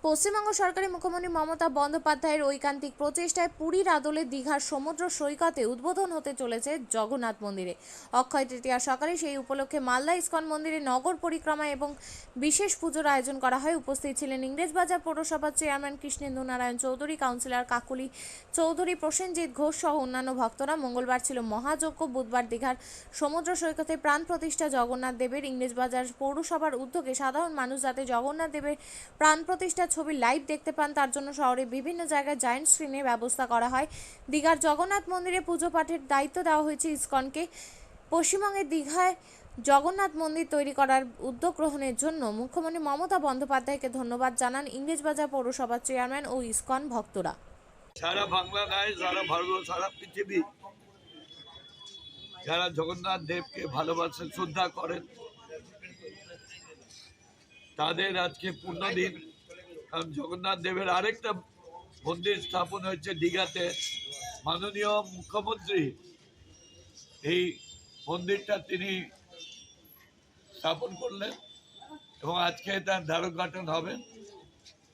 পশ্চিমবঙ্গ সরকারের মুখ্যমন্ত্রী মমতা বন্দ্যোপাধ্যায়ের ঐকান্তিক প্রচেষ্টায় পুরীর আদলে দীঘার সমুদ্র সৈকতে উদ্বোধন হতে চলেছে জগন্নাথ মন্দিরে। অক্ষয় তৃতীয়া সকালে সেই উপলক্ষে মালদা ইস্কন মন্দিরে নগর পরিক্রমা এবং বিশেষ পুজোর আয়োজন করা হয়। উপস্থিত ছিলেন ইংরেজবাজার পৌরসভার চেয়ারম্যান কৃষ্ণেন্দু নারায়ণ চৌধুরী, কাউন্সিলর কাকুলি চৌধুরী, প্রসেনজিৎ ঘোষ সহ অন্যান্য ভক্তরা। মঙ্গলবার ছিল মহাযজ্ঞ। বুধবার দীঘার সমুদ্র সৈকতে প্রাণ প্রতিষ্ঠা জগন্নাথ দেবের ইংরেজবাজার পৌরসভার উদ্যোগে সাধারণ মানুষ যাতে জগন্নাথ দেবের প্রাণ প্রতিষ্ঠা ছবি লাইভ দেখতে পান তার জন্য শহরে বিভিন্ন জায়গায় জায়ান্ট স্ক্রিনের ব্যবস্থা করা হয়। দীঘার জগন্নাথ মন্দিরে পুজো পাঠের দায়িত্ব দেওয়া হয়েছে ইসকনকে। পশ্চিমবঙ্গের দীঘায় জগন্নাথ মন্দির তৈরি করার উদ্যোগ গ্রহণের জন্য মুখ্যমন্ত্রী মমতা বন্দ্যোপাধ্যায়কে ধন্যবাদ জানান ইংরেজবাজার পৌরসভার চেয়ারম্যান ও ইসকন ভক্তরা। সারা বাংলাদেশ, সারা ভারত, সারা পৃথিবী যারা জগন্নাথ দেবকে ভালোবাসেন, শ্রদ্ধা করেন, তাদের আজকে পূর্ণ দিন। কারণ জগন্নাথ দেবের আরেকটা মন্দির স্থাপন হয়েছে দীঘাতে। মাননীয় মুখ্যমন্ত্রী এই মন্দিরটা তিনি স্থাপন করলেন এবং আজকে তার দ্বারোদ্ঘাটন হবে।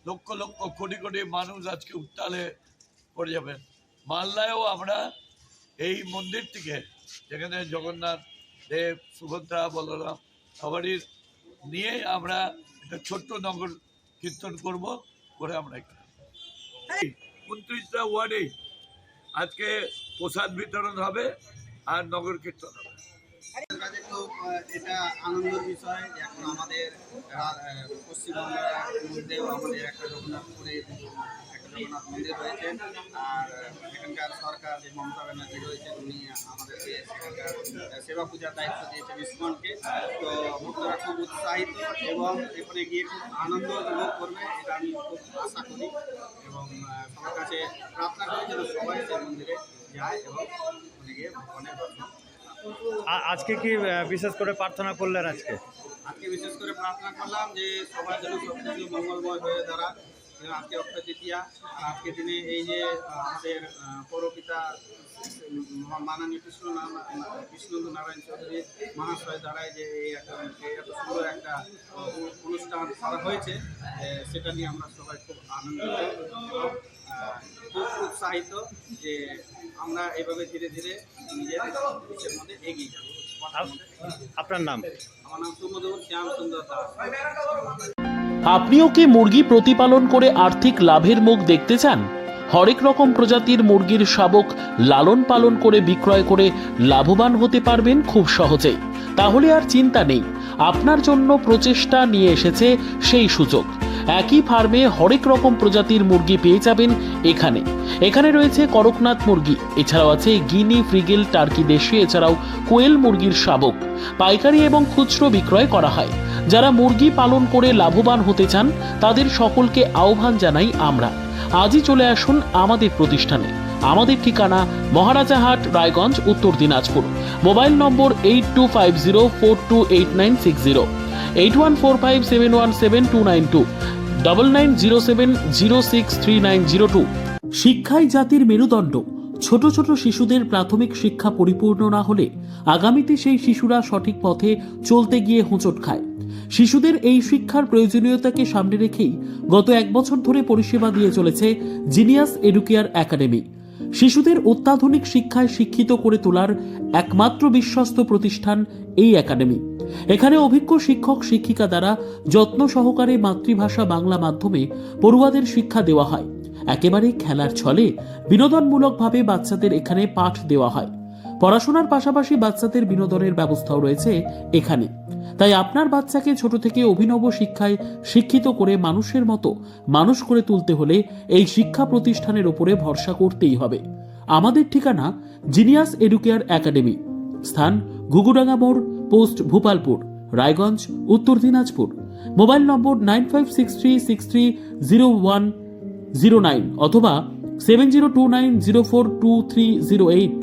লক্ষ লক্ষ কোটি কোটি মানুষ আজকে উত্তালে পড়ে যাবেন। মালদায়ও আমরা এই মন্দিরটিকে, যেখানে জগন্নাথ দেব, সুভদ্রা, বলরাম সবারই নিয়ে আমরা একটা ছোট্ট নগর কীর্তন করে আমরা 29টা ওয়ার্ডে আজকে প্রসাদ বিতরণ হবে আর নগর কীর্তন হবে। কাজে তো এটা আনন্দের বিষয়। এখন আমাদের পশ্চিমবঙ্গের মধ্যেও আমাদের একটা জগন্নাথপুরে একটা জগন্নাথ মন্দির রয়েছে। আর এখানকার সরকার যে মমতা ব্যানার্জি রয়েছে, উনি আমাদেরকে সেখানকার সেবা পূজার দায়িত্ব দিয়েছেন ইসকনকে। তো ভক্তরা খুব উৎসাহিত এবং এখানে গিয়ে খুব আনন্দ উপভোগ করবে, এটা আমি খুব আশা করি এবং সবার কাছে প্রার্থনা করি যেন সবাই সেই মন্দিরে যায় এবং ওখানে গিয়ে ভগবানের দর্শন। আজকে কি বিশেষ করে প্রার্থনা করলেন? আজকে বিশেষ করে প্রার্থনা করলাম যে সবার যেন সব কিছু মঙ্গলময় হয়ে দাঁড়ায়। আজকে অক্ষয় তৃতীয়া, আজকের দিনে এই যে আমাদের পৌরপিতা মাননীয় কৃষ্ণেন্দু নারায়ণ চৌধুরী মহাশয় দ্বারায় যে এই এত সুন্দর একটা অনুষ্ঠান করা হয়েছে, সেটা নিয়ে আমরা সবাই খুব আনন্দিত এবং খুব উৎসাহিত যে আমরা এভাবে ধীরে ধীরে নিজের দেশের মধ্যে এগিয়ে যাব। আপনার নাম? আমার নাম সুমধুর শ্যাম সুন্দর দাস। আপনিও কি মুরগি প্রতিপালন করে আর্থিক লাভের মুখ দেখতে চান? হরেক রকম প্রজাতির মুরগির শাবক লালন পালন করে বিক্রয় করে লাভবান হতে পারবেন খুব সহজেই। তাহলে আর চিন্তা নেই, আপনার জন্য প্রচেষ্টা নিয়ে এসেছে সেই সুযোগ। একই ফার্মে হরেক রকম প্রজাতির মুরগি পেয়ে যাবেন এখানে রয়েছে করকনাথ মুরগি, এছাড়াও আছে গিনি, ফ্রিগেল, টার্কি দেশি, এছাড়াও কোয়েল মুরগির শাবক পাইকারি এবং খুচরো বিক্রয় করা হয়। যারা মুরগি পালন করে লাভবান হতে চান তাদের সকলকে আহ্বান জানাই আমরা। আজই চলে আসুন আমাদের প্রতিষ্ঠানে। আমাদের ঠিকানা মহারাজাহাট, রায়গঞ্জ, উত্তর দিনাজপুর। মোবাইল নম্বর 8250428960, 8145717292, 9907063902। শিক্ষাই জাতির মেরুদণ্ড। ছোট ছোট শিশুদের প্রাথমিক শিক্ষা পরিপূর্ণ না হলে আগামীতে সেই শিশুরা সঠিক পথে চলতে গিয়ে হোঁচট খায়। শিশুদের এই শিক্ষার প্রয়োজনীয়তাকে সামনে রেখেই গত 1 বছর ধরে পরিষেবা দিয়ে চলেছে জিনিয়াস এডুকেয়ার একাডেমি। শিশুদের অত্যাধুনিক শিক্ষায় শিক্ষিত করে তোলার একমাত্র বিশ্বস্ত প্রতিষ্ঠান এই একাডেমি। এখানে অভিজ্ঞ শিক্ষক শিক্ষিকা দ্বারা যত্ন সহকারে মাতৃভাষা বাংলা মাধ্যমে পড়ুয়াদের শিক্ষা দেওয়া হয়। একেবারে খেলার ছলে বিনোদনমূলকভাবে বাচ্চাদের এখানে পাঠ দেওয়া হয়। পড়াশোনার পাশাপাশি বাচ্চাদের বিনোদনের ব্যবস্থাও রয়েছে এখানে। তাই আপনার বাচ্চাকে ছোট থেকে অভিনব শিক্ষায় শিক্ষিত করে মানুষের মতো মানুষ করে তুলতে হলে এই শিক্ষা প্রতিষ্ঠানের উপরে ভরসা করতেই হবে। আমাদের ঠিকানা জিনিয়াস এডুকেয়ার একাডেমি, স্থান ঘুঘুডাঙ্গা মোড়, পোস্ট ভূপালপুর, রায়গঞ্জ, উত্তর দিনাজপুর। মোবাইল নম্বর 9563630109 অথবা 7029042308।